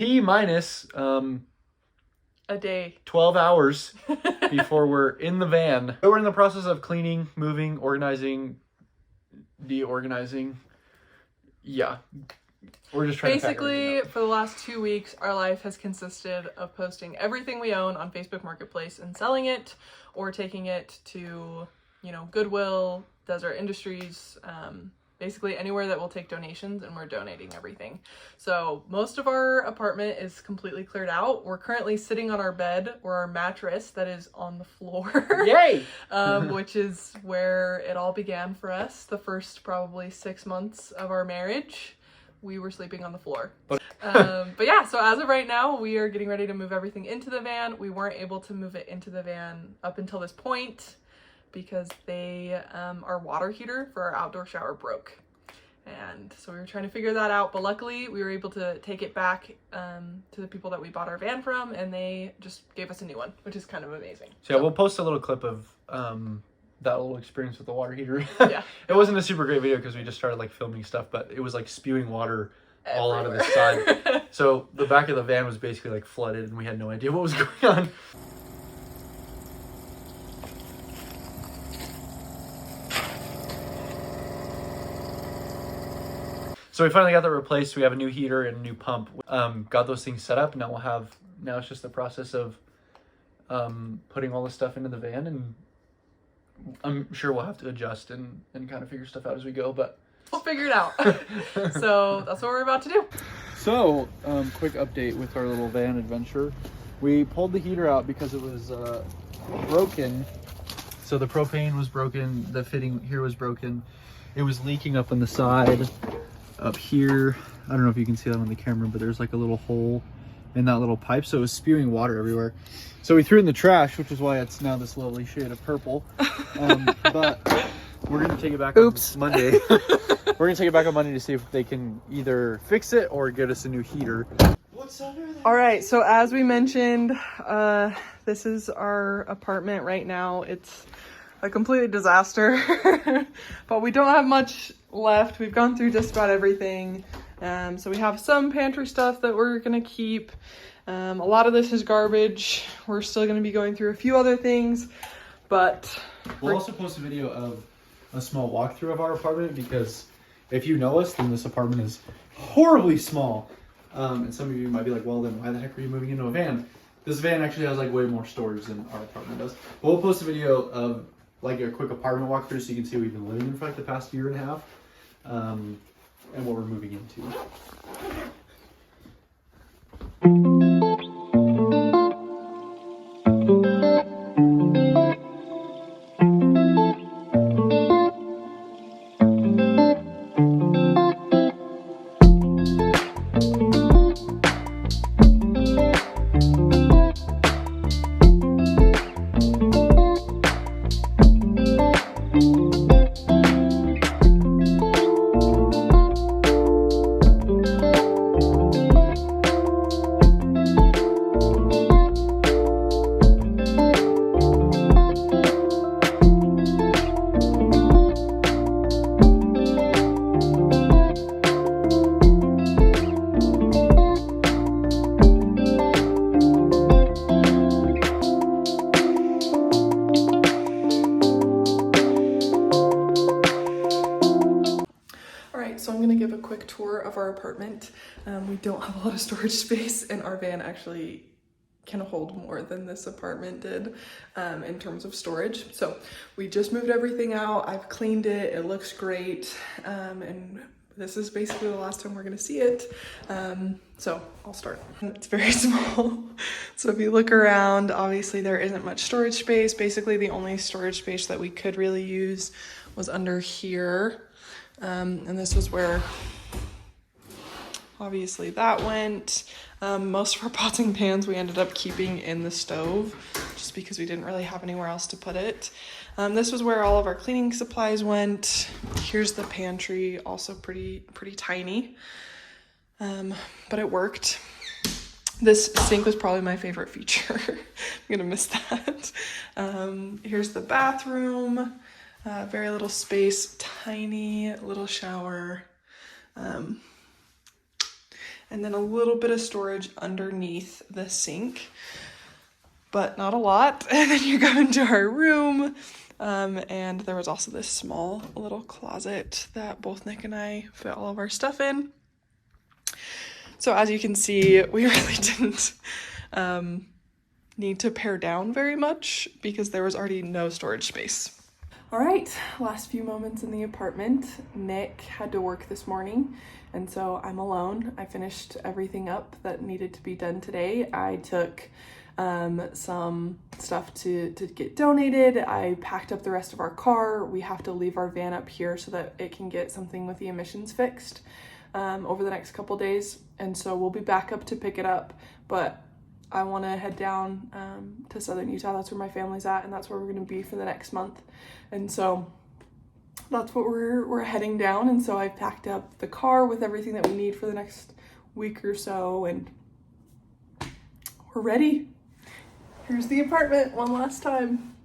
T-minus a day. 12 hours before we're in the van. So we're in the process of cleaning, moving, organizing, deorganizing. Yeah. We're just trying basically, for the last 2 weeks, our life has consisted of posting everything we own on Facebook Marketplace and selling it, or taking it to, you know, Goodwill, Desert Industries, basically anywhere that will take donations, and we're donating everything. So most of our apartment is completely cleared out. We're currently sitting on our bed or our mattress that is on the floor. Yay! Which is where it all began for us. The first probably 6 months of our marriage, we were sleeping on the floor. But yeah, so as of right now, we are getting ready to move everything into the van. We weren't able to move it into the van up until this point, because our water heater for our outdoor shower broke. And so we were trying to figure that out, but luckily we were able to take it back to the people that we bought our van from, and they just gave us a new one, which is kind of amazing. So yeah, we'll post a little clip of that little experience with the water heater. Yeah. It wasn't a super great video because we just started like filming stuff, but it was like spewing water all out of the side. So the back of the van was basically like flooded, and we had no idea what was going on. So we finally got that replaced. We have a new heater and a new pump. Got those things set up. Now it's just the process of putting all the stuff into the van, and I'm sure we'll have to adjust and kind of figure stuff out as we go, but we'll figure it out. So that's what we're about to do. So, quick update with our little van adventure. We pulled the heater out because it was broken. So the propane was broken, the fitting here was broken. It was leaking up on the side, up here. I don't know if you can see that on the camera, but there's like a little hole in that little pipe, so it was spewing water everywhere. So we threw it in the trash, which is why it's now this lovely shade of purple. But we're gonna take it back on Monday. We're gonna take it back on Monday to see if they can either fix it or get us a new heater. What's under there? All right, so as we mentioned, this is our apartment right now. It's a complete disaster, but we don't have much left. We've gone through just about everything. So we have some pantry stuff that we're gonna keep. A lot of this is garbage. We're still gonna be going through a few other things, but we'll also post a video of a small walkthrough of our apartment, because if you know us, then this apartment is horribly small. And some of you might be like, well, then why the heck are you moving into a van? This van actually has like way more storage than our apartment does. But we'll post a video of like a quick apartment walkthrough so you can see what we've been living in for like the past year and a half, and what we're moving into. So I'm going to give a quick tour of our apartment. We don't have a lot of storage space, and our van actually can hold more than this apartment did in terms of storage. So we just moved everything out. I've cleaned it. It looks great. And this is basically the last time we're going to see it. So I'll start. It's very small. So if you look around, obviously there isn't much storage space. Basically the only storage space that we could really use was under here. And this was where obviously that went. Most of our pots and pans we ended up keeping in the stove just because we didn't really have anywhere else to put it. This was where all of our cleaning supplies went. Here's the pantry, also pretty tiny, but it worked. This sink was probably my favorite feature. I'm gonna miss that. Here's the bathroom. Very little space, tiny little shower. And and then a little bit of storage underneath the sink, but not a lot. And then you go into our room, and there was also this small little closet that both Nick and I fit all of our stuff in. So as you can see, we really didn't need to pare down very much because there was already no storage space. All right, last few moments in the apartment. Nick had to work this morning, and so I'm alone. I finished everything up that needed to be done today. I took some stuff to get donated. I packed up the rest of our car. We have to leave our van up here so that it can get something with the emissions fixed over the next couple days, and so we'll be back up to pick it up, but I want to head down to southern Utah. That's where my family's at, and that's where we're going to be for the next month. And so that's what we're heading down. And so I've packed up the car with everything that we need for the next week or so, and we're ready. Here's the apartment one last time.